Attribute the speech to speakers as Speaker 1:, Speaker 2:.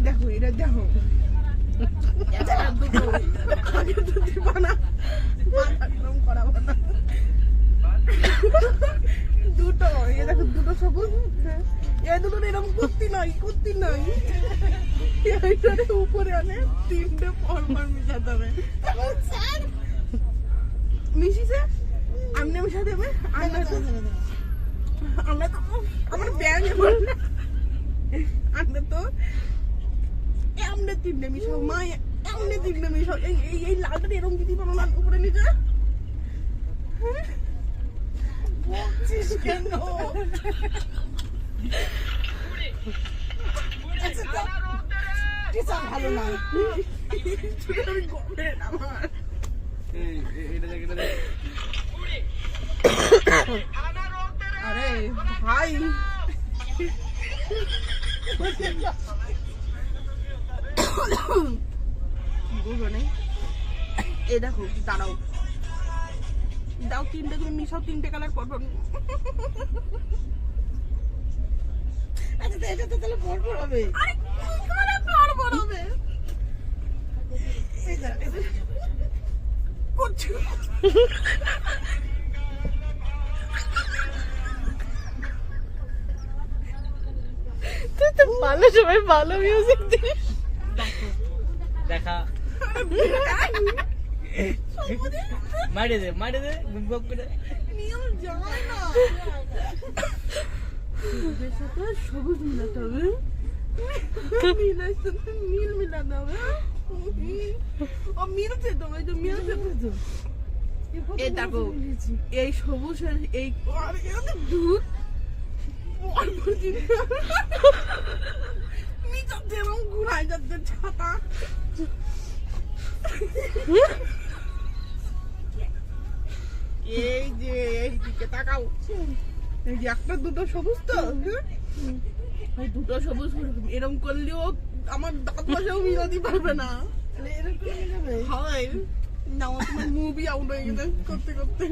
Speaker 1: দেখো আগে তো দিবা না, এরকম করাবো না। দুটো, এই দেখো দুটো সবুজ, এই দুটো এরকম কুর্তি নাই এইটারে উপরে আনে তিনটে পরপর মিশাতে হবে। মিশিছে আমনে মিশা দেবে, আমরা তো আমার ব্যাগ আমরা তো এমনি তিনটে মিশাও মা, এমনি তিনটে মিশাও। এই লালটা এরকম দিদি পারো না উপরে নিচে, বলছিস কেন? ভালো না আমার আরে ভাই বুঝো নেই। এই দেখো দাঁড়াও, দাও তিনটে তুমি মিশাও, তিনটে কালার পরপর। আচ্ছা এটা তো তাহলে পরপর হবে। আরে কি করে পরপর হবে? এটা করছো
Speaker 2: তুই তো ভালো সময় ভালো মিউজিক দিস।
Speaker 3: দেখা মারে দে গুপ গুপ করে।
Speaker 1: নিয়ম যায় না, সবুজের সাথে সবুজ মিলাতে হবে, নীলের সাথে নীল মিলাতে হবে। ও মিলছে তো, ওই তো মিলছে তো। এই দেখো এই সবুজ এই দুধ মিটাতে এরকম ঘুরাই যাচ্ছে ছাতা। এই যে এইদিকে তাকাও, এই যে একটা দুটো সবুজ তো, এই দুটো সবুজ এরকম করলেও আমার দাঁত বসেও মিলাতে পারবে না। হয় না, তোমার মুভি আউট হয়ে গেছে করতে করতে।